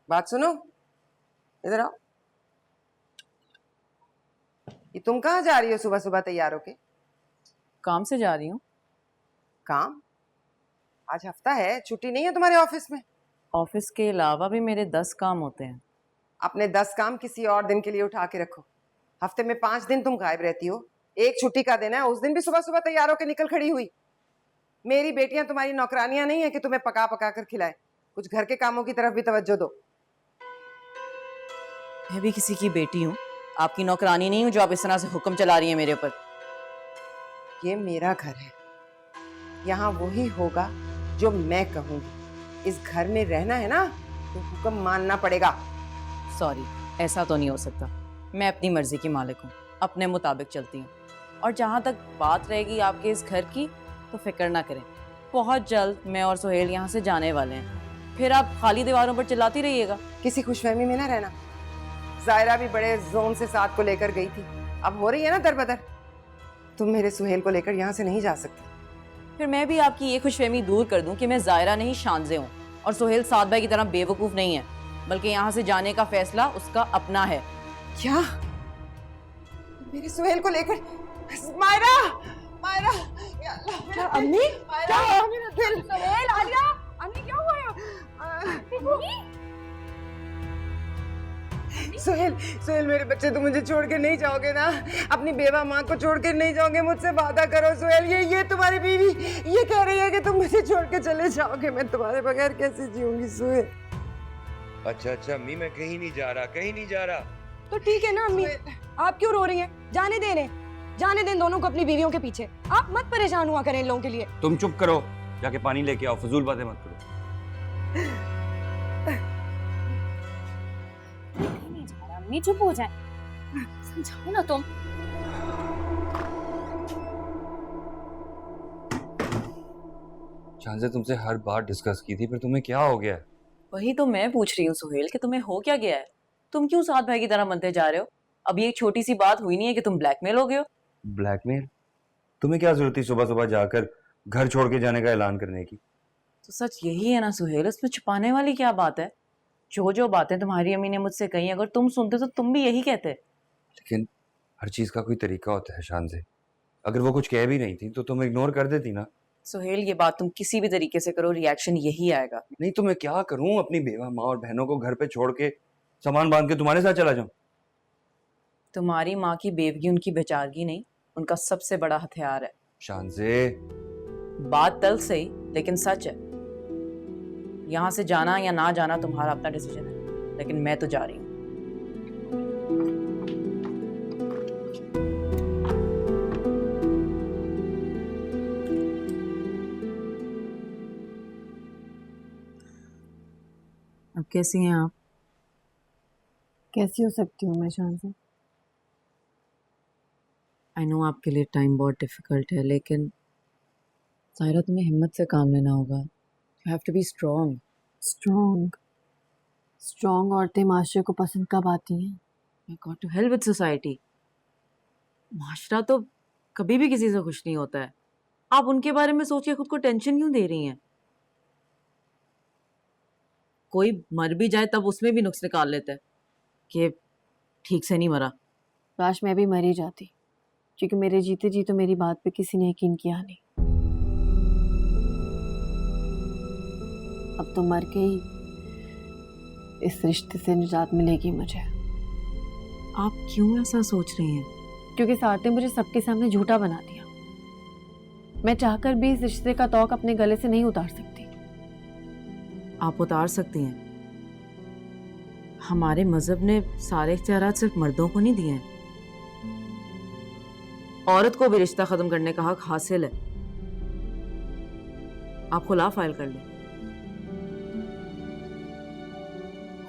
बात सुनो, इधर आओ। ये तुम कहाँ जा रही हो सुबह सुबह तैयार होके? काम से जा रही हूँ। काम? आज हफ्ता है, छुट्टी नहीं है तुम्हारे ऑफिस में? ऑफिस के अलावा भी मेरे 10 काम होते हैं। अपने 10 काम किसी और दिन के लिए उठा के रखो। हफ्ते में 5 दिन तुम गायब रहती हो, एक छुट्टी का दिन है, उस दिन भी सुबह सुबह तैयार होके निकल खड़ी हुई। मेरी बेटियां तुम्हारी नौकरानियां नहीं है कि तुम्हें पका पका कर खिलाए। कुछ घर के कामों की तरफ भी तवज्जो दो। मैं भी किसी की बेटी हूँ, आपकी नौकरानी नहीं हूँ जो आप इस तरह से हुक्म चला रही हैं मेरे ऊपर। ये मेरा घर है, यहाँ वही होगा जो मैं कहूंगी। इस घर में रहना है ना तो हुक्म मानना पड़ेगा। सॉरी, ऐसा तो नहीं हो सकता। मैं अपनी मर्जी की मालिक हूँ, अपने मुताबिक चलती हूँ। और जहाँ तक बात रहेगी आपके इस घर की, तो फिक्र ना करें, बहुत जल्द मैं और सुहेल यहाँ से जाने वाले हैं। फिर आप खाली दीवारों पर चिल्लाती रहिएगा। किसी खुशफहमी में ना रहना। जायरा भी बड़े जोन से साथ को लेकर गई थी, अब हो रही है ना दरबदर। तुम मेरे सुहेल को लेकर यहाँ से नहीं जा सकती। फिर मैं भी आपकी ये खुशफहमी दूर कर दूं कि मैं जायरा नहीं शानजे हूँ, और सुहेल साद भाई की तरह बेवकूफ नहीं है, बल्कि यहाँ से जाने का फैसला उसका अपना है। क्या? मेरे सुहेल को लेकर? मायरा, मायरा, या अल्लाह, क्या अम्मी? मायरा, मेरा दिल। सुहेल, आलिया, अम्मी क्या हुआ? सुहेल, सुहेल मेरे बच्चे, तुम मुझे छोड़ के नहीं जाओगे ना? अपनी बेवा माँ को छोड़ के नहीं जाओगे? मुझसे वादा करो सुहेल। ये तुम्हारी बीवी ये कह रही है कि तुम मुझे छोड़ के चले जाओगे। मैं तुम्हारे बगैर कैसे जीऊंगी सुहेल? अच्छा अम्मी, मैं कहीं नहीं जा रहा, कहीं नहीं जा रहा। तो ठीक है ना अम्मी, आप क्यों रो रही हैं? जाने दें दोनों को अपनी बीवियों के पीछे। आप मत परेशान हुआ करें इन लोगों के लिए। तुम चुप करो, जाके पानी लेके आओ, फजूल बातें मत करो। नहीं जा रहा, अम्मी चुप हो जाए, समझाओ ना तुम। शानज़े तुमसे हर बात डिस्कस की थी, फिर तुम्हें क्या हो गया? वही तो मैं पूछ रही हूँ सुहेल कि तुम्हें हो क्या गया है? तुम क्यों साद भाई की तरह बनते जा रहे हो? अभी एक छोटी सी बात हुई नहीं है कि तुम ब्लैकमेल हो गए हो। ब्लैकमेल? तुम्हें क्या जरूरत थी सुबह सुबह जाकर घर छोड़ के जाने का ऐलान करने की? तो सच यही है ना सुहेल, उसमें छुपाने वाली क्या बात है? जो बातें तुम्हारी अम्मी ने मुझसे कही, अगर तुम सुनते तो तुम भी यही कहते। लेकिन हर चीज का कोई तरीका होता है शानज़े। अगर वो कुछ कह भी नहीं थी तो तुम इग्नोर कर देती ना। सुहेल, ये बात तुम किसी भी तरीके से करो, रिएक्शन यही आएगा। नहीं तो मैं क्या करूं? अपनी बेवा माँ और बहनों को घर पे छोड़ के सामान बांध के तुम्हारे साथ चला जाऊं? तुम्हारी माँ की बेवगी उनकी बेचारगी नहीं, उनका सबसे बड़ा हथियार है। शानज़े, बात तल्ख सही लेकिन सच है। यहाँ से जाना या ना जाना तुम्हारा अपना डिसीजन है, लेकिन मैं तो जा रही हूँ। अब कैसी हैं आप? कैसी हो सकती हूँ मैं शानज़े? आई नो आपके लिए टाइम बहुत डिफिकल्ट है, लेकिन सायरा तुम्हें हिम्मत से काम लेना होगा। You have to be strong. Strong औरतें माशरे को पसंद कब आती हैं? I got to help with society. माशरा तो कभी भी किसी से खुश नहीं होता है। आप उनके बारे में सोच के खुद को टेंशन क्यों दे रही हैं? कोई मर भी जाए तब उसमें भी नुक्स निकाल लेता है कि ठीक से नहीं मरा। काश मैं भी मर ही जाती, क्योंकि मेरे जीते जी तो मेरी बात पे किसी ने यकीन किया नहीं। अब तो मर के ही इस रिश्ते से निजात मिलेगी मुझे। आप क्यों ऐसा सोच रही हैं? क्योंकि साथ ने मुझे सबके सामने झूठा बना दिया। मैं चाहकर भी इस रिश्ते का तौक अपने गले से नहीं उतार सकती। आप उतार सकती हैं। हमारे मजहब ने सारे इख्तियारात सिर्फ मर्दों को नहीं दिए हैं। औरत को भी रिश्ता खत्म करने का हक हासिल है। आप खुला फाइल कर लें।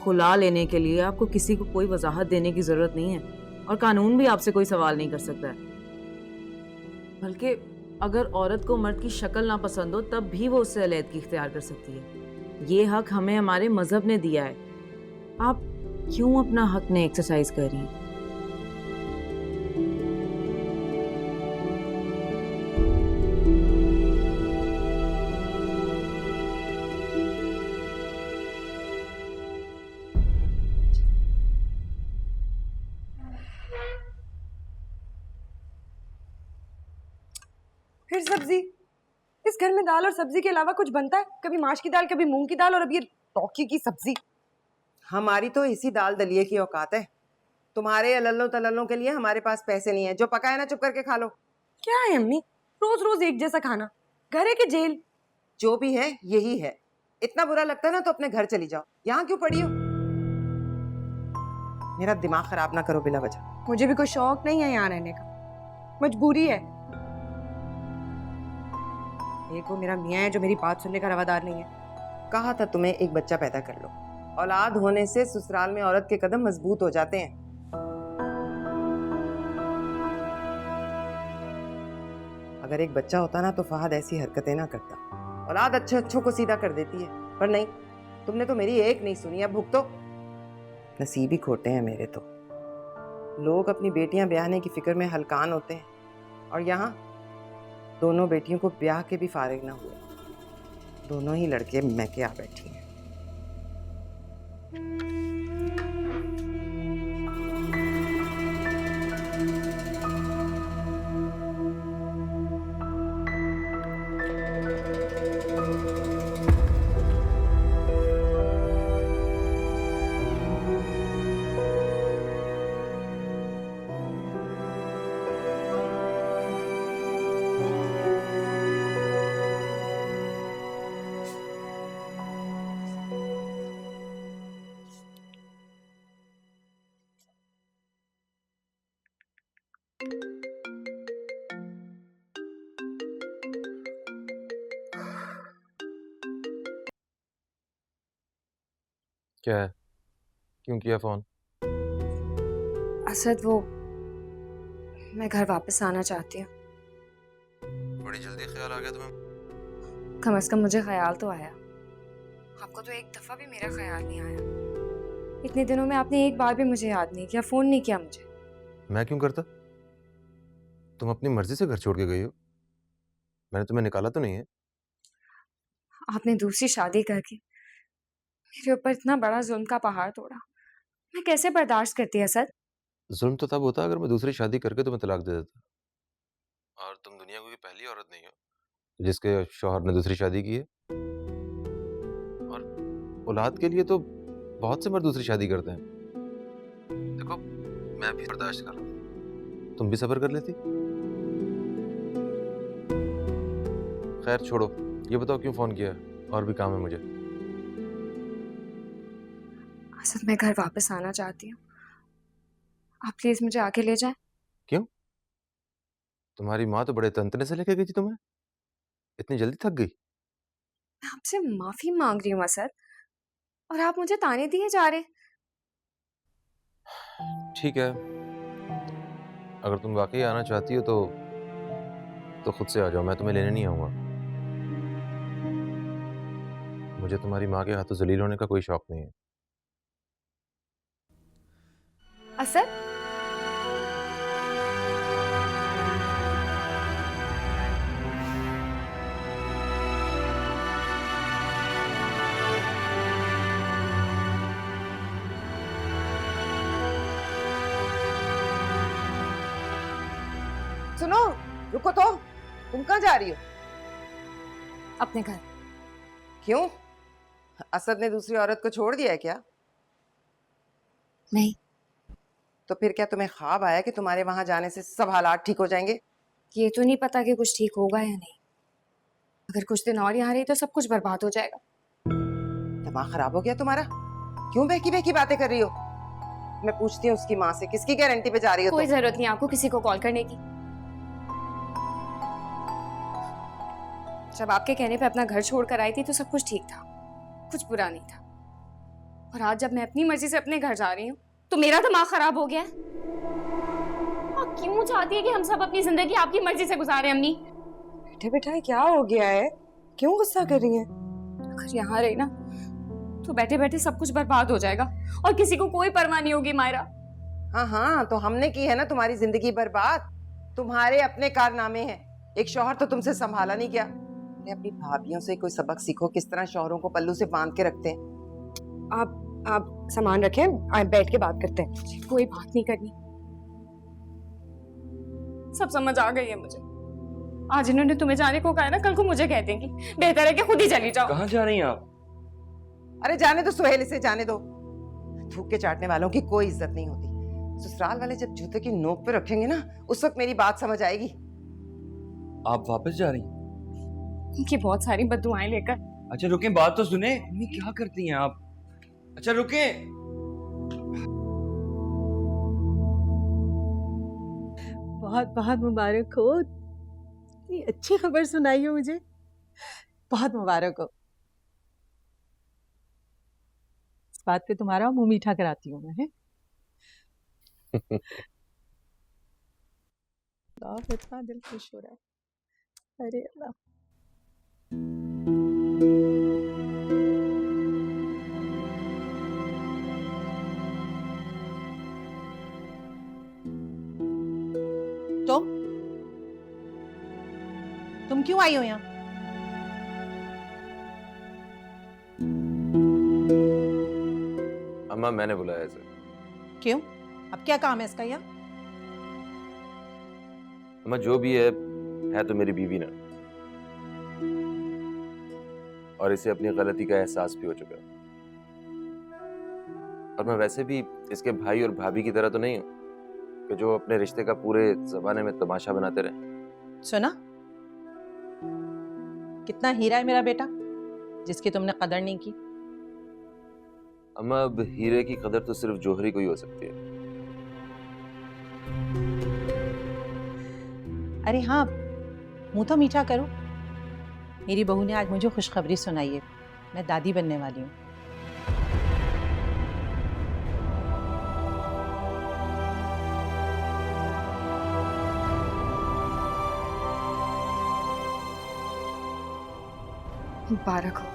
खुला लेने के लिए आपको किसी को कोई वजाहत देने की जरूरत नहीं है, और कानून भी आपसे कोई सवाल नहीं कर सकता है। बल्कि अगर औरत को मर्द की शक्ल ना पसंद हो तब भी वो उससे अलैदगी इख्तियार कर सकती है। ये हक हमें हमारे मजहब ने दिया है। आप क्यों अपना हक नहीं एक्सरसाइज कर रही हैं? फिर सब्जी। इस घर में दाल और सब्जी के अलावा कुछ बनता है? कभी माश की दाल, कभी मूंग की दाल, और अब ये लौकी की सब्जी। हमारी तो इसी दाल दलिए की औकात है। तुम्हारे अलल्लो तलल्लों के लिए हमारे पास पैसे नहीं है। जो पका है ना, चुप करके खा लो। क्या है अम्मी, रोज रोज एक जैसा खाना? घर है कि जेल? जो भी है यही है। इतना बुरा लगता है ना तो अपने घर चली जाओ, यहाँ क्यों पड़ी हो? मेरा दिमाग खराब ना करो बिला वजह। मुझे भी कोई शौक नहीं है यहाँ रहने का, मजबूरी है। एक वो मेरा मियाँ है जो मेरी बात सुनने का रवादार नहीं है। कहा था तुम्हें एक बच्चा पैदा कर लो। औलाद होने से ससुराल में औरत के कदम मजबूत हो जाते हैं। अगर एक बच्चा होता ना तो फहद ऐसी हरकतें ना करता। औलाद अच्छे अच्छों को सीधा कर देती है, पर नहीं, तुमने तो मेरी एक नहीं सुनी। अब भुगतो। नसीब ही खोटे हैं मेरे तो। लोग अपनी बेटियां ब्याहने की फिक्र में हलकान होते हैं, और यहाँ दोनों बेटियों को ब्याह के भी फारिग ना हुए। दोनों ही लड़के मैके आ बैठी हैं। क्या है? क्यों किया फोन? असद, वो मैं घर वापस आना चाहती हूँ। बड़ी जल्दी ख्याल आ गया तुम्हें? कम से कम मुझे ख्याल तो आया। आपको तो एक दफा भी मेरा ख्याल नहीं आया। इतने दिनों में आपने एक बार भी मुझे याद नहीं किया, फोन नहीं किया मुझे। मैं क्यों करता? तुम अपनी मर्जी से घर छोड़ के गई हो, मैंने तुम्हें निकाला तो नहीं है। आपने दूसरी शादी करके मेरे ऊपर इतना बड़ा जुल्म का पहाड़ तोड़ा। मैं कैसे बर्दाश्त करती असद? जुल्म तो तब होता अगर मैं दूसरी शादी करके तुम्हें तलाक दे देता। और तुम दुनिया की पहली औरत नहीं हो जिसके शौहर ने दूसरी शादी की है। और औलाद के लिए तो बहुत से मर्द दूसरी शादी करते हैं। देखो, मैं भी बर्दाश्त कर रहा हूँ, तुम भी सब्र कर लेती। खैर छोड़ो, ये बताओ क्यों फोन किया? और भी काम है मुझे। असद, मैं घर वापस आना चाहती हूँ। आप प्लीज मुझे आके ले जाएं। क्यों? तुम्हारी माँ तो बड़े तंतने से लेके गई थी तुम्हें, इतनी जल्दी थक गई? मैं आपसे माफी मांग रही हूँ असद, और आप मुझे ताने दिए जा रहे। ठीक है, अगर तुम वाकई आना चाहती हो तो खुद से आ जाओ, मैं तुम्हें लेने नहीं आऊंगा। मुझे तुम्हारी माँ के हाथों जलील होने का कोई शौक नहीं है। असद, सुनो, रुको तो। तुम कहाँ जा रही हो? अपने घर। क्यों? असद ने दूसरी औरत को छोड़ दिया है क्या? नहीं, तो फिर क्या तुम्हें ख्वाब आया कि तुम्हारे वहां जाने से सब हालात ठीक हो जाएंगे? ये तो नहीं पता कि कुछ ठीक होगा या नहीं। अगर कुछ दिन और यहाँ रही तो सब कुछ बर्बाद हो जाएगा। दिमाग खराब हो गया तुम्हारा? क्यों बहकी बहकी बातें कर रही हो? मैं पूछती हूँ उसकी माँ से, किसकी गारंटी पे जा रही हो? कोई जरूरत नहीं आपको किसी को कॉल करने की। जब आपके कहने पे अपना घर छोड़कर आई थी तो सब कुछ ठीक था, कुछ बुरा नहीं था। और आज जब मैं अपनी मर्जी से अपने घर जा रही हूँ तो मेरा दिमाग खराब हो गया है। आप क्यों चाहती है कि हम सब अपनी जिंदगी आपकी मर्जी से गुजारें अम्मी? बैठे बैठाए क्या हो गया है? क्यों गुस्सा कर रही हैं? अगर यहाँ रही ना तो बैठे बैठे सब कुछ बर्बाद हो जाएगा और किसी को कोई परवाह नहीं होगी मायरा। हाँ हाँ, तो हमने की है ना तुम्हारी जिंदगी बर्बाद। तुम्हारे अपने कारनामे हैं। एक शौहर तो तुमसे संभाला नहीं गया। अपनी भाभियों से कोई सबक सीखो, किस तरह शौहरों को पल्लू से बांध के रखते हैं। आप सामान रखें, आप बैठ के बात करते हैं। कोई बात नहीं करनी, सब समझ आ गई है मुझे। आज इन्होंने तुम्हें जाने को कहा है ना, कल को मुझे कह देंगी। बेहतर है कि खुद ही चली जाओ। कहाँ जा रही हैं आप? अरे जाने दो सुहेल, इसे जाने दो। थूक के चाटने वालों की कोई इज्जत नहीं होती। ससुराल वाले जब जूते की नोक पे रखेंगे ना, उस वक्त मेरी बात समझ आएगी। आप वापस जा रही हैं? उनकी बहुत सारी बददुआएं लेकर। अच्छा रुकें, बात तो सुने। अम्मी क्या करती हैं आप? अच्छा रुकें। बहुत बहुत मुबारक हो, इतनी अच्छी खबर सुनाई हो मुझे, बहुत मुबारक हो। इस बात पे तुम्हारा मुंह मीठा कराती हूँ मैं, है? इतना दिल खुश हो रहा है। अरे अल्लाह। तुम क्यों आई हो यहाँ? अम्मा मैंने बुलाया इसे। क्यों? अब क्या काम है इसका यहाँ? अम्मा जो भी है तो मेरी बीवी ना, और इसे अपनी गलती का एहसास भी हो चुका है। और मैं वैसे भी इसके भाई और भाभी की तरह तो नहीं हूं कि जो अपने रिश्ते का पूरे जमाने में तमाशा बनाते रहे। सुना? कितना हीरा है मेरा बेटा, जिसकी तुमने कदर नहीं की। अम्मा अब हीरे की कदर तो सिर्फ जौहरी को ही हो सकती है। अरे हाँ, मुंह तो मीठा करो। मेरी बहू ने आज मुझे खुशखबरी सुनाई है, मैं दादी बनने वाली हूँ। मुबारक हो।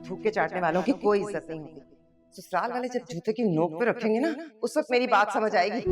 थूक के चाटने वालों की कोई इज्जत नहीं होती। ससुराल वाले जब जूते की नोक पे रखेंगे ना, उस वक्त मेरी बात समझ आएगी।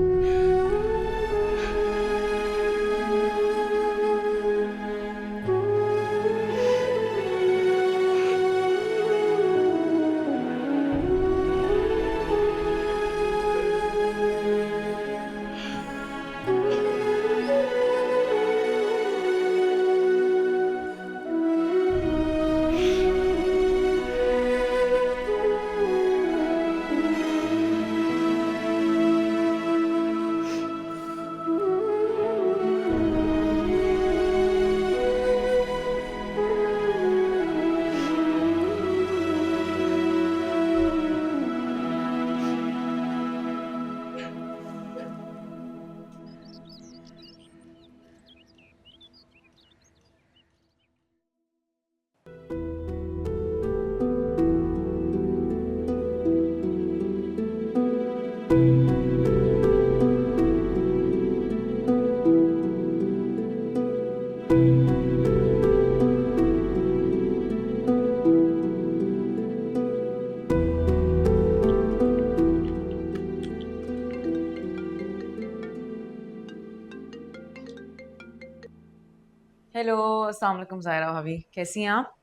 हेलो, अस्सलाम वालेकुम ज़ायरा भाभी, कैसी हैं आप?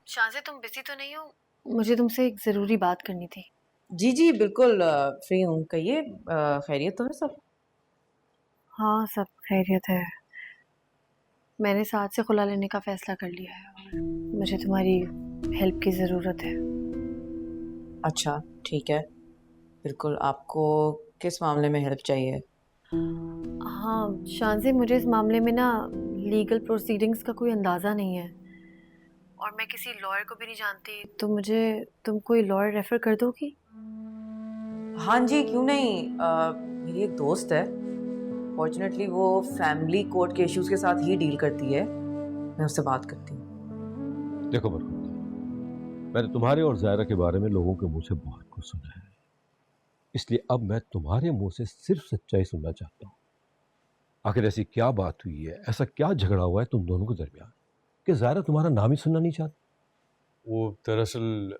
शाज़े तुम बिजी तो नहीं हो? मुझे तुमसे एक ज़रूरी बात करनी थी। जी जी बिल्कुल फ्री हूँ, कहिए। खैरियत तो है सब? हाँ, सब खैरियत है। मैंने साथ से खुला लेने का फ़ैसला कर लिया है और मुझे तुम्हारी हेल्प की ज़रूरत है। अच्छा ठीक है, बिल्कुल। आपको किस मामले में हेल्प चाहिए? हाँ, शाज़े मुझे इस मामले में ना लीगल प्रोसीडिंग्स का कोई अंदाज़ा नहीं है और मैं किसी लॉयर को भी नहीं जानती, तो मुझे तुम कोई लॉयर रेफ़र कर दोगी? हाँ जी, क्यों नहीं। मेरी एक दोस्त है, फॉर्चुनेटली वो फैमिली कोर्ट के इश्यूज के साथ ही डील करती है। मैं उससे बात करती हूँ। देखो बरकत, मैंने तुम्हारे और जायरा के बारे में लोगों के मुंह से बहुत कुछ सुना है, इसलिए अब मैं तुम्हारे मुंह से सिर्फ सच्चाई सुनना चाहता हूँ। आखिर ऐसी क्या बात हुई है, ऐसा क्या झगड़ा हुआ है तुम दोनों के दरमियान कि जायरा तुम्हारा नाम ही सुनना नहीं चाहती? वो दरअसल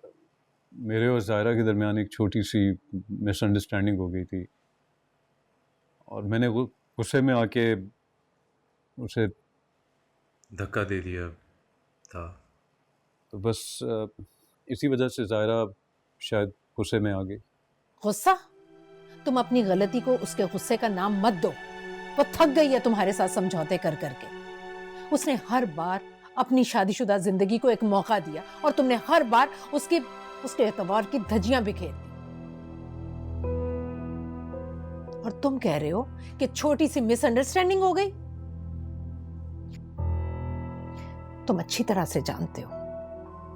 मेरे और जायरा के दरमियान एक छोटी सी मिसअंडरस्टैंडिंग हो गई थी और मैंने गुस्से में आके उसे धक्का दे दिया था। तो बस इसी वजह से जायरा शायद गुस्से में आ गई। गुस्सा? तुम अपनी गलती को उसके गुस्से का नाम मत दो। वो थक गई है तुम्हारे साथ समझौते कर करके। उसने हर बार अपनी शादीशुदा जिंदगी को एक मौका दिया और तुमने हर बार उसके एतबार की धज्जियां बिखेर दी। और तुम कह रहे हो कि छोटी सी मिसअंडरस्टैंडिंग हो गई। तुम अच्छी तरह से जानते हो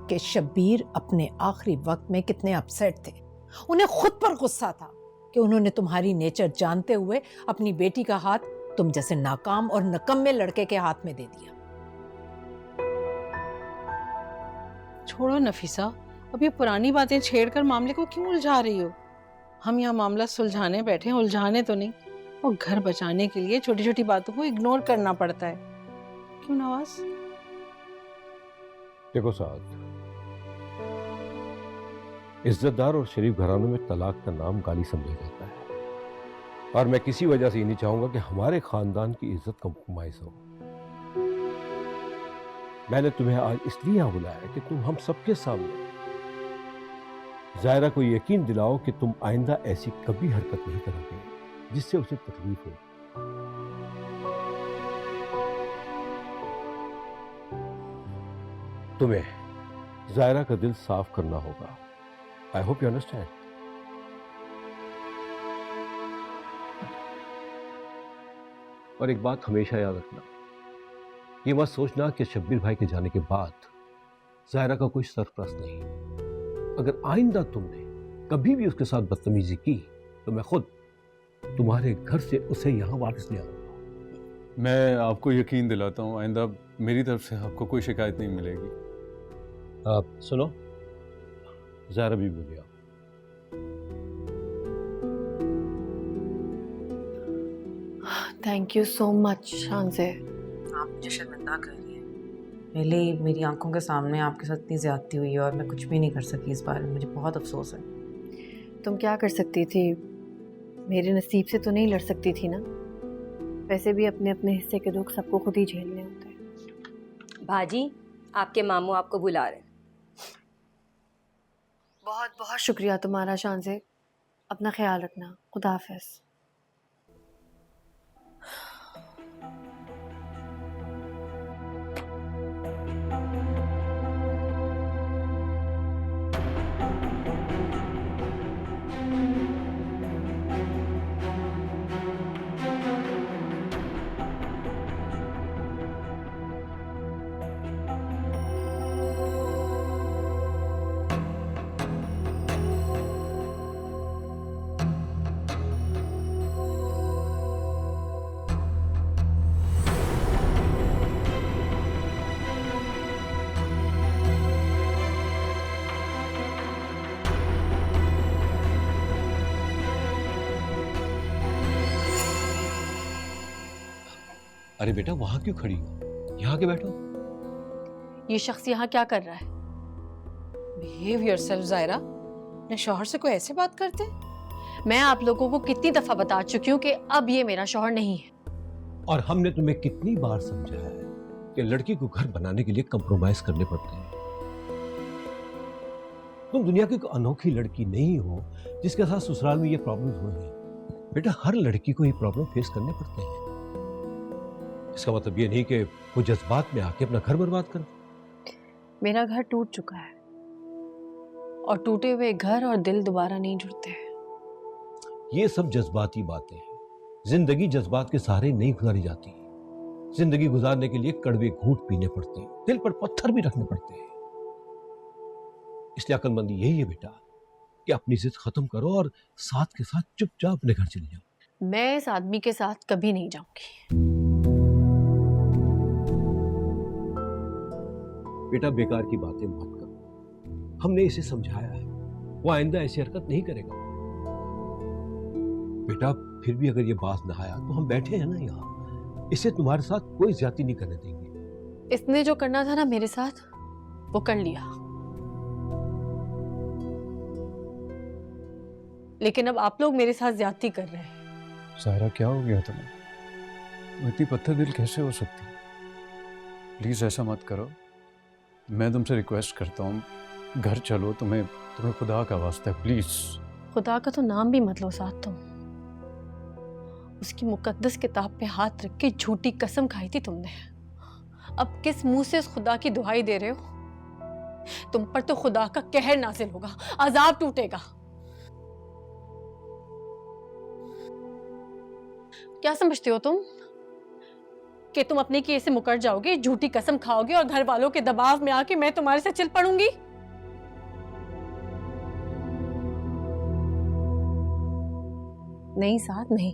कि शब्बीर अपने आखिरी वक्त में कितने अपसेट थे। उन्हें खुद पर गुस्सा था कि उन्होंने तुम्हारी नेचर जानते हुए अपनी बेटी का हाथ तुम जैसे नाकाम और नकम्मे लड़के के हाथ में दे दिया। छोड़ो नफीसा, अब ये पुरानी बातें छेड़कर मामले को क्यों उलझा रही हो? हम यहाँ मामला सुलझाने बैठे हैं, उलझाने तो नहीं। और घर बचाने के लिए छोटी छोटी बातों को इग्नोर करना पड़ता है, क्यों नवाज? देखो साथ, इज्जतदार और शरीफ घरानों में तलाक का नाम गाली समझा जाता है और मैं किसी वजह से ये नहीं चाहूंगा कि हमारे खानदान की इज्जत कॉम्प्रोमाइज हो। मैंने तुम्हें आज इसलिए यहाँ बुलाया कि तुम हम सबके सामने जायरा को यकीन दिलाओ कि तुम आइंदा ऐसी कभी हरकत नहीं करोगे जिससे उसे तकलीफ हो। तुम्हें जायरा का दिल साफ करना होगा। I hope you understand. और एक बात हमेशा याद रखना, ये मत सोचना कि शब्बीर भाई के जाने के बाद जायरा का कोई सरप्राइज नहीं। अगर आइंदा तुमने कभी भी उसके साथ बदतमीजी की तो मैं खुद तुम्हारे घर से उसे यहां वापस ले आऊंगा। मैं आपको यकीन दिलाता हूँ आइंदा मेरी तरफ से आपको कोई शिकायत नहीं मिलेगी। आप सुनो, जायरा भी बोलिए। Thank you so much Shanzay. आप मुझे शर्मिंदा कर रही हैं। पहले ही मेरी आंखों के सामने आपके साथ इतनी ज्यादती हुई है और मैं कुछ भी नहीं कर सकी इस बारे में। मुझे बहुत अफसोस है। तुम क्या कर सकती थी? मेरे नसीब से तो नहीं लड़ सकती थी ना। वैसे भी अपने अपने हिस्से के दुख सबको खुद ही झेलने होते हैं। भाजी, आपके मामू आपको बुला रहे हैं। बहुत बहुत शुक्रिया तुम्हारा शांजे। अपना ख्याल रखना। खुदा हाफिज। अरे बेटा, वहां क्यों खड़ी हो? यहाँ के बैठो। ये शख्स यहाँ क्या कर रहा है? Behave yourself Zaira. अपने शौहर से कोई ऐसे बात करते? मैं आप लोगों को कितनी दफा बता चुकी हूँ कि अब ये मेरा शौहर नहीं है। और हमने तुम्हें कितनी बार समझाया है कि लड़की को घर बनाने के लिए कंप्रोमाइज करने पड़ते हैं। तुम दुनिया की कोई अनोखी लड़की नहीं हो जिसके साथ ससुराल में ये प्रॉब्लम हुए हैं। बेटा, हर लड़की को ये प्रॉब्लम फेस करने पड़ते हैं। इसका मतलब ये नहीं कि वो जज्बात में आके अपना घर बर्बाद कर। मेरा घर टूट चुका है और टूटे हुए घर और दिल दोबारा नहीं जुड़ते हैं। ये सब जज्बाती बातें हैं। जिंदगी जज्बात के सहारे नहीं गुजारी जाती। जिंदगी गुजारने के लिए कड़वे घूंट पीने पड़ते हैं, दिल पर पत्थर भी रखने पड़ते हैं। इसलिए अक्लमंदी यही है बेटा कि अपनी जिद खत्म करो और साथ के साथ चुपचाप अपने घर चले जाओ। मैं इस आदमी के साथ कभी नहीं जाऊंगी। बेटा, बेकार की बातें मत करो। हमने इसे समझाया है, वो आइंदा ऐसी हरकत नहीं करेगा। बेटा, फिर भी अगर ये बात ना आया तो हम बैठे हैं ना यहाँ, इसे तुम्हारे साथ कोई ज्यादती नहीं करने देंगे। इसने जो करना था ना मेरे साथ, वो कर लिया। लेकिन अब आप लोग मेरे साथ ज्यादती कर रहे हैं। सायरा, क्या हो गया तुम्हें? तुम इतनी पत्थर दिल कैसे हो सकती? प्लीज ऐसा मत करो। मैं तुमसे रिक्वेस्ट करता हूँ, घर चलो। तुम्हें खुदा का वास्ता है, प्लीज। खुदा का तो नाम भी मत लो साथ तुम। उसकी मुकद्दस किताब पे हाथ रख के झूठी कसम खाई थी तुमने। अब किस मुंह से उस खुदा की दुहाई दे रहे हो? तुम पर तो खुदा का कहर नाजिल होगा, अजाब टूटेगा। क्या समझते हो तुम कि तुम अपने किए से मुकर जाओगे, झूठी कसम खाओगे और घर वालों के दबाव में आके मैं तुम्हारे से चिल पड़ूंगी? नहीं साथ नहीं।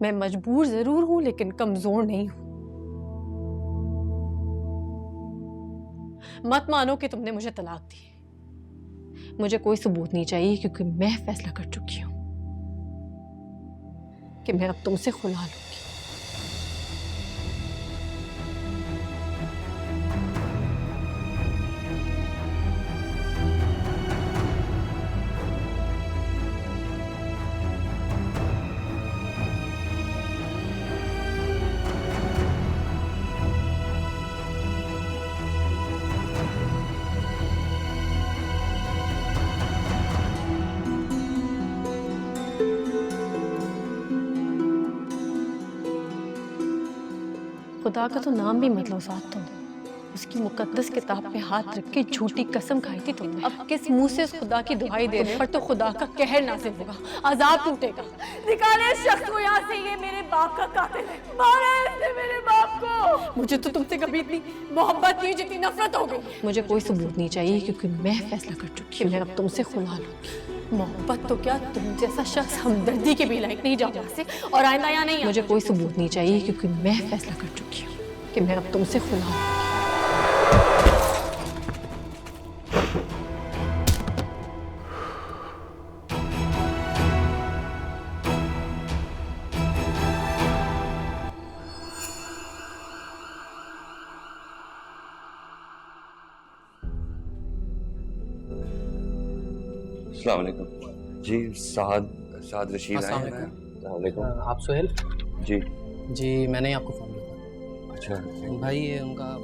मैं मजबूर जरूर हूं लेकिन कमजोर नहीं हूं। मत मानो कि तुमने मुझे तलाक दी। मुझे कोई सबूत नहीं चाहिए क्योंकि मैं फैसला कर चुकी हूं कि मैं अब तुमसे खुला लूंगी। खुदा का तो नाम भी मत लो साथ तुम। उसकी मुकद्दस किताब पे हाथ रख के झूठी कसम खाई थी तुमने। अब किस मुंह से उस खुदा की दुहाई दे रहे हो? पर तो खुदा का कहर नाजिल होगा, अजाब टूटेगा। निकाले इस शख्स को यहाँ से, ये मेरे बाप का कातिल है। मारा इसने मेरे बाप को। मुझे तो तुमसे कभी इतनी मोहब्बत नहीं जितनी नफरत हो गई। मुझे कोई सबूत नहीं चाहिए क्योंकि मैं फैसला कर चुकी हूँ, मैं अब तुमसे खुला लूंगी। मोहब्बत तो क्या, तुम जैसा शख्स हमदर्दी के भी लायक नहीं जाओ से और आइंदा यहाँ नहीं। मुझे कोई सबूत नहीं चाहिए क्योंकि मैं फैसला कर चुकी हूँ कि मैं अब तुमसे खुला हूँ। अस्सलाम वालेकुम जी। साद रशीद आए हैं। अस्सलाम वालेकुम। आप सुहेल? जी जी, मैंने ही आपको फ़ोन किया। अच्छा भाई ये उनका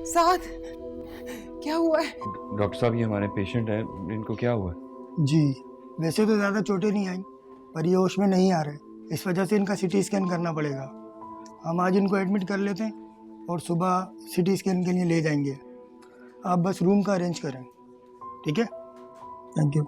साद, क्या हुआ है? डॉक्टर साहब, ये हमारे पेशेंट हैं, इनको क्या हुआ? जी, वैसे तो ज़्यादा चोटें नहीं आई पर ये होश में नहीं आ रहे, इस वजह से इनका सीटी स्कैन करना पड़ेगा। हम आज इनको एडमिट कर लेते हैं और सुबह सीटी स्कैन के लिए ले जाएंगे। आप बस रूम का अरेंज करें, ठीक है? Thank you.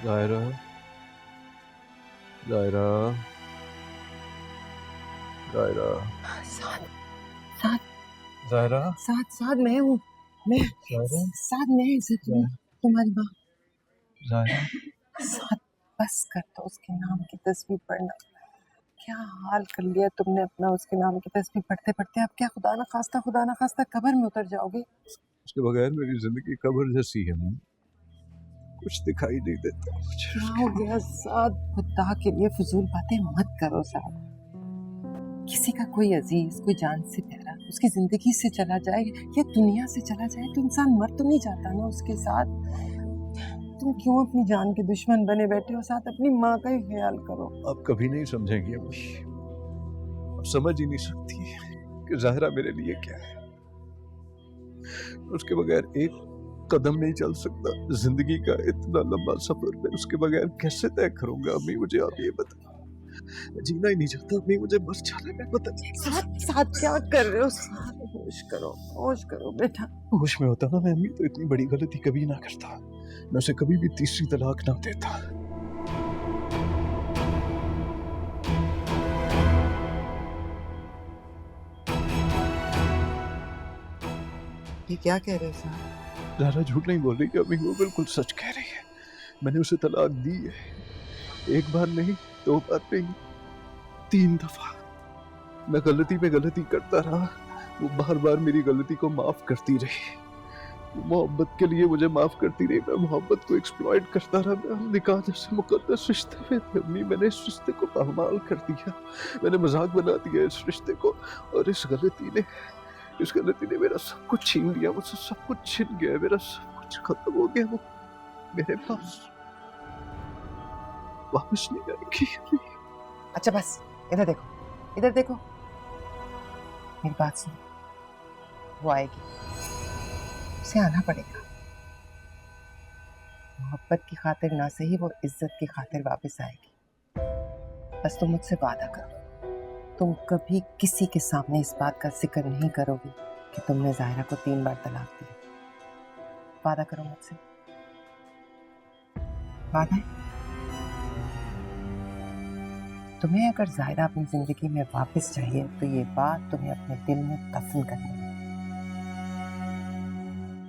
जायरा, जायरा, जायरा, साथ साथ जायरा, साथ साथ मैं हूँ, मैं जायरा, साथ मैं इज्जत हूँ, तुम्हारी माँ। जायरा। साथ बस कर दो उसके नाम की तस्वीर पढ़ना। क्या हाल कर लिया तुमने अपना उसके नाम की तस्वीर पढ़ते पढ़ते। अब क्या खुदा ना खास्ता कब्र में उतर जाओगे। उसके बगैर मेरी जिंदगी कब्र जैसी है मम्मी, कुछ दिखाई नहीं देता मुझे। क्या हो गया साथ, खुदा के लिए फजूल बातें मत करो साथ। किसी का कोई अजीज, कोई जान से प्यारा उसकी जिंदगी से चला जाए या दुनिया से चला जाए तो इंसान मर तो नहीं जाता ना उसके साथ। तुम क्यों अपनी जान के दुश्मन बने बैठे हो साथ। अपनी माँ का ही ख्याल करो। आप कभी नहीं समझेंगी अम्मी, आप समझ ही नहीं सकती कि ज़ाहिरा मेरे लिए क्या है। उसके बगैर एक कदम नहीं चल सकता। जिंदगी का इतना लंबा सफर मैं उसके बगैर कैसे तय करूंगा अम्मी, मुझे आप ये बताओ। जीना ही नहीं चाहता अम्मी, मुझे मर जाना है। पता नहीं साथ साथ क्या कर रहे हो साथ। होश करो बेटा। होश में होता ना मैं अम्मी तो इतनी बड़ी गलती कभी ना करता, मैं उसे कभी भी तीसरी तलाक ना देता। ये क्या कह रहे हो साहब? ज़ाहिरा झूठ नहीं बोल रही अम्मी, वो बिल्कुल सच कह रही है। मैंने उसे तलाक दी है, एक बार नहीं, दो बार नहीं, 3 दफा। मैं गलती पे गलती करता रहा, वो बार बार मेरी गलती को माफ करती रही। मोहब्बत के लिए मुझे माफ करती रही, मैं मोहब्बत को एक्सप्लॉइट करता रहा। मैं हम निकाह जैसे मुकद्दस रिश्ते में थे अम्मी, मैंने इस रिश्ते को पामाल कर दिया, मैंने मजाक बना दिया इस रिश्ते को। और इस गलती ने मेरा सब कुछ छीन लिया, मुझसे सब कुछ छिन गया, मेरा सब कुछ खत्म हो गया। वो मेरे पास वापस नहीं आएगी। अच्छा बस, इधर देखो, मेरी बात सुनो। वो आएगी, उसे आना पड़ेगा। मोहब्बत की खातिर ना सही, वो इज्जत की खातिर वापस आएगी। बस तुम मुझसे वादा करो, तुम कभी किसी के सामने इस बात का जिक्र नहीं करोगी कि तुमने ज़ाहिरा को 3 बार तलाक दी। वादा करो मुझसे, वादा है? तुम्हें अगर ज़ाहिरा अपनी जिंदगी में वापस चाहिए तो ये बात तुम्हें अपने दिल में दफन करनी है।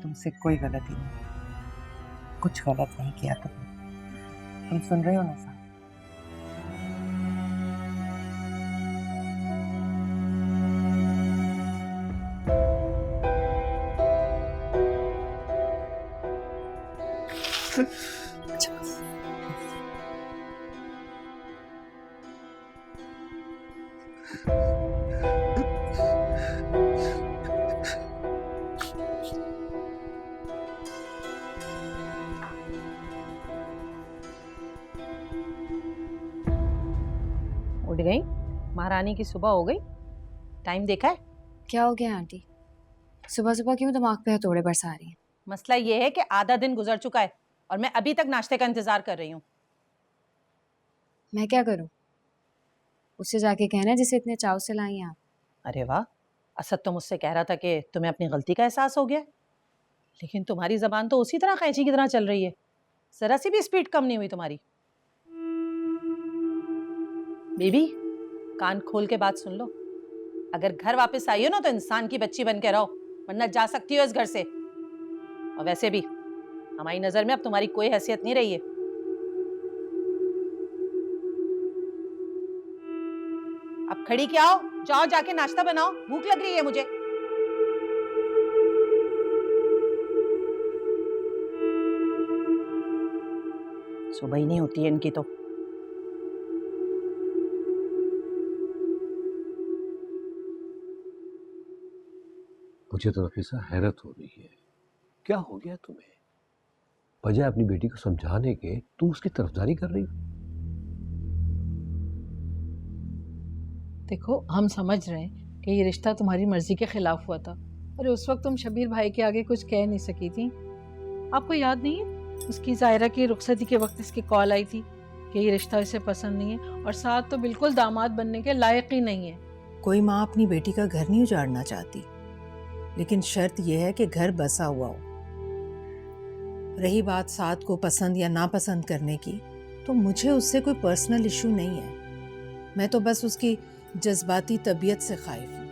तुमसे कोई गलती नहीं, कुछ गलत नहीं किया तुमने। तुम सुन रहे हो ना साहब? उठ गई महारानी की, सुबह हो गई, टाइम देखा है? क्या हो गया आंटी, सुबह सुबह क्यों दिमाग पे हथौड़े बरसा रही हैं? मसला ये है कि आधा दिन गुजर चुका है और मैं अभी तक नाश्ते का इंतजार कर रही हूँ। मैं क्या करूं? उससे जाके कहना है जिसे इतने चाव से लाई हैं आप। अरे वाह, असद तो मुझसे कह रहा था कि तुम्हें अपनी गलती का एहसास हो गया, लेकिन तुम्हारी जबान तो उसी तरह कैंची की तरह चल रही है, जरा सी भी स्पीड कम नहीं हुई तुम्हारी। बीबी, कान खोल के बात सुन लो, अगर घर वापस आई हो ना तो इंसान की बच्ची बन के रहो, वरना जा सकती हो इस घर से। और वैसे भी हमारी नजर में अब तुम्हारी कोई हैसियत नहीं रही है। अब खड़ी क्या हो, जाओ जाके नाश्ता बनाओ, भूख लग रही है मुझे। सुबह ही नहीं होती है इनकी तो। मुझे तो नफीसा हैरत हो रही है, क्या हो गया तुम्हें? बजाय अपनी बेटी को समझाने के तुम उसकी तरफदारी कर रही हो। देखो, हम समझ रहे हैं कि ये रिश्ता तुम्हारी मर्जी के खिलाफ हुआ था और उस वक्त तुम शबीर भाई के आगे कुछ कह नहीं सकी थी। आपको याद नहीं है उसकी ज़ाहिरा की रुखसती के वक्त इसकी कॉल आई थी कि ये रिश्ता इसे पसंद नहीं है और साथ तो बिल्कुल दामाद बनने के लायक ही नहीं है। कोई माँ अपनी बेटी का घर नहीं उजाड़ना चाहती, लेकिन शर्त यह है कि घर बसा हुआ हो। रही बात साद को पसंद या नापसंद करने की, तो मुझे उससे कोई पर्सनल इशू नहीं है। मैं तो बस उसकी जज्बाती तबीयत से खाइफ हूँ।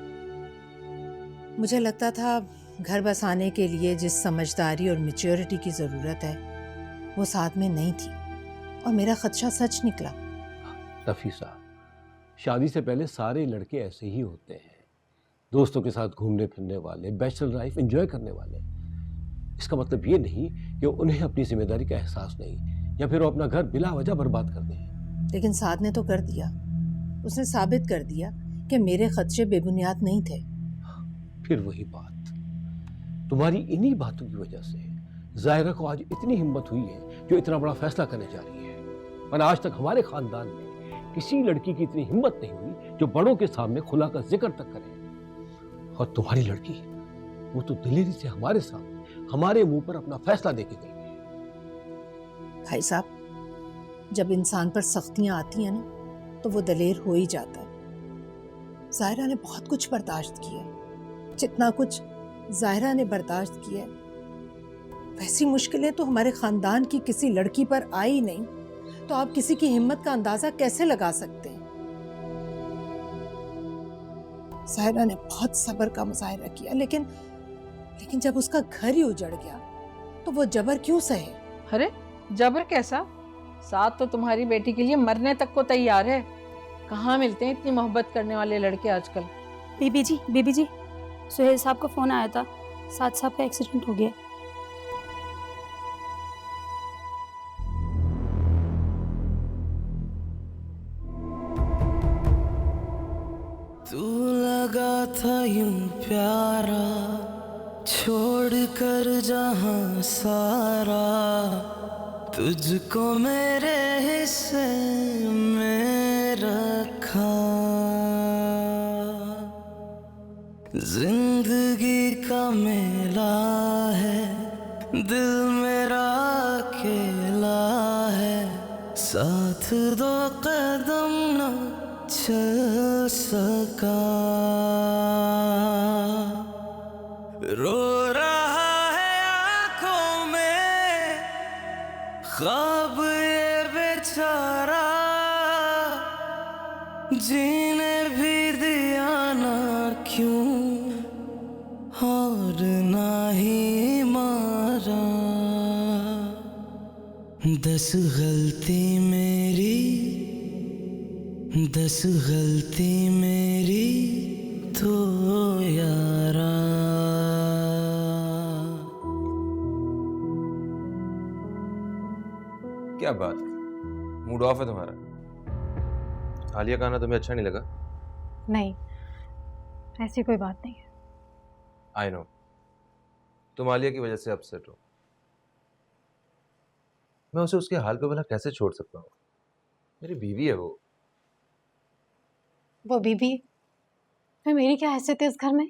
मुझे लगता था घर बसाने के लिए जिस समझदारी और मैच्योरिटी की ज़रूरत है वो साथ में नहीं थी, और मेरा खदशा सच निकला। नफीसा, शादी से पहले सारे लड़के ऐसे ही होते हैं, दोस्तों के साथ घूमने फिरने वाले, बैचलर लाइफ एंजॉय करने वाले। इसका मतलब ये नहीं कि उन्हें अपनी जिम्मेदारी का एहसास नहीं, या फिर वो अपना घर बिला वजह बर्बाद कर दें। लेकिन साद ने तो कर दिया। उसने साबित कर दिया कि मेरे खदशे बेबुनियाद नहीं थे। फिर वही बात, तुम्हारी इन्हीं बातों की वजह से जायरा को आज इतनी हिम्मत हुई है जो इतना बड़ा फैसला करने जा रही है। और आज तक हमारे खानदान में किसी लड़की की इतनी हिम्मत नहीं हुई जो बड़ों के सामने खुला कर जिक्र तक करे। और तुम्हारी लड़की, वो तो दिलेरी से हमारे सामने, हमारे मुंह पर अपना फैसला देके गई है। भाई साहब, जब इंसान पर सख्तियां आती हैं ना, तो वो दलेर हो ही जाता है। जायरा ने बहुत कुछ बर्दाश्त किया, जितना कुछ जायरा ने बर्दाश्त किया, वैसी मुश्किलें तो हमारे खानदान की किसी लड़की पर आई नहीं। तो आप किसी की हिम्मत का अंदाजा कैसे लगा सकते हैं? जायरा ने बहुत सब्र का मुजाहिरा किया, लेकिन जब उसका घर ही उजड़ गया तो वो जबर क्यों सहे? अरे जबर कैसा? साथ तो तुम्हारी बेटी के लिए मरने तक को तैयार है। कहाँ मिलते हैं इतनी मोहब्बत करने वाले लड़के आजकल। बीबी जी, सुहेल साहब का फोन आया था, साद साहब का एक्सीडेंट हो गया। तू लगा था यूं प्यारा, छोड़ कर जहां सारा, तुझको मेरे हिस्से में रखा। जिंदगी का मेला है, दिल मेरा अकेला है, साथ दो कदम न चल सका। रो रहा है आंखों में ख्वाब ये बेचारा, जीने भी दिया ना क्यों और ना ही मारा। 10 गलती मेरी, 10 गलती मेरी तो यारा। क्या बात है, मूड ऑफ है तुम्हारा? आलिया का आना तुम्हें अच्छा नहीं लगा? नहीं, ऐसी कोई बात नहीं है। आई नो, तुम आलिया की वजह से अपसेट हो। मैं उसे उसके हाल पे भला कैसे छोड़ सकता हूँ? मेरी बीवी है वो। बीबी, फिर मेरी क्या हैसियत है इस घर में?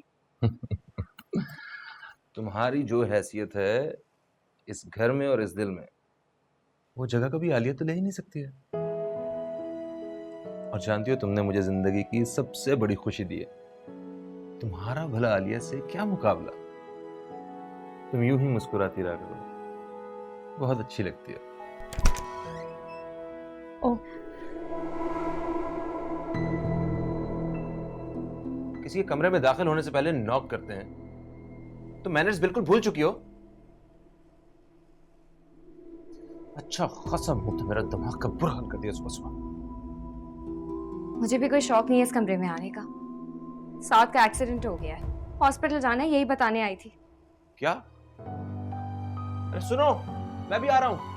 तुम्हारी जो हैसियत है इस घर में और इस दिल में, वो जगह कभी आलिया तो ले ही नहीं सकती है। और जानती हो, तुमने मुझे जिंदगी की सबसे बड़ी खुशी दी है। तुम्हारा भला आलिया से क्या मुकाबला। तुम यूं ही मुस्कुराती रहा करो, बहुत अच्छी लगती है। ओ, किसी के कमरे में दाखिल होने से पहले नॉक करते हैं, तो मैनर्स बिल्कुल भूल चुकी हो। अच्छा खासा मुंह तो मेरा दिमाग का बुरा हाल कर दिया सुबह सुबह। मुझे भी कोई शौक नहीं है इस कमरे में आने का। साद का एक्सीडेंट हो गया है, हॉस्पिटल जाना है, यही बताने आई थी। क्या? अरे सुनो, मैं भी आ रहा हूं।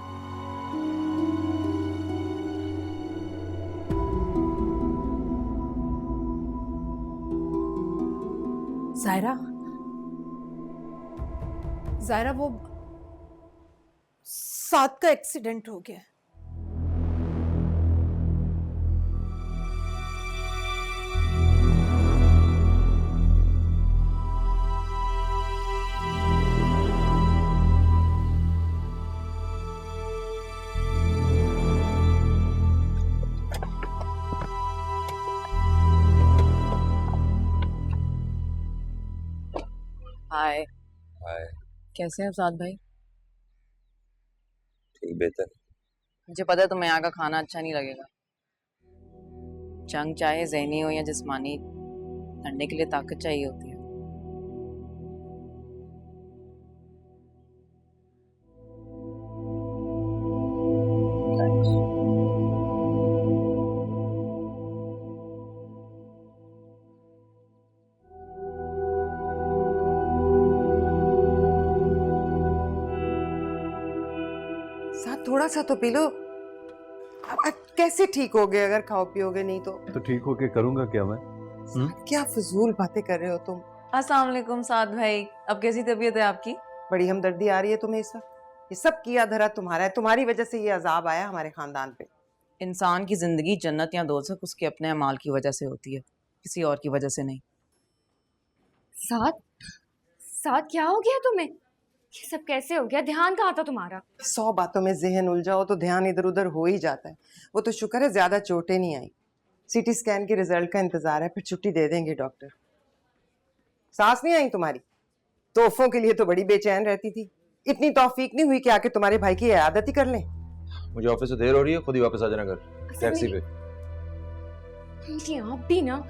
जायरा, वो साद का एक्सीडेंट हो गया। हाय। हाय। कैसे हैं साद भाई? ठीक बेहतर। मुझे पता है तुम्हें यहाँ का खाना अच्छा नहीं लगेगा। जंग चाहे ज़हनी हो या जिस्मानी, लड़ने के लिए ताकत चाहिए होती है। साथ थोड़ा सा तो पी लो। अब कैसे ठीक हो गए अगर खाओ पियोगे नहीं तो ठीक होके करूंगा क्या मैं? क्या फजूल बातें कर रहे हो तुम। अस्सलाम वालेकुम साद भाई, अब कैसी तबीयत है आपकी? बड़ी हमदर्दी आ रही है तुम्हें इस वक्त। ये सब किया धरा तुम्हारा है, तुम्हारी वजह से ये अजाब आया हमारे खानदान पे। इंसान की जिंदगी जन्नत या दोज़ख उसके अपने अमाल की वजह से होती है, किसी और की वजह से नहीं। साथ साथ क्या हो गया तुम्हें? ये सब कैसे हो गया? ध्यान कहाँ था तुम्हारा? 100 बातों में जहन उलझाओ तो ध्यान इधर उधर हो ही जाता है। वो तो शुक्र है ज्यादा चोटें नहीं आई। सीटी स्कैन के रिजल्ट का इंतजार है, फिर छुट्टी दे देंगे डॉक्टर। सांस नहीं आई तुम्हारी? तोहफों के लिए तो बड़ी बेचैन रहती थी। इतनी तौफीक नहीं हुई कि आके तुम्हारे भाई की इयादत ही कर लें। मुझे ऑफिस से देर हो रही है, खुद ही वापस आ जाना घर, टैक्सी पे। इनकी आप भी ना।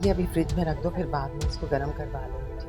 ये अभी फ्रिज में रख दो, फिर बाद में इसको गर्म करवा लेंगे।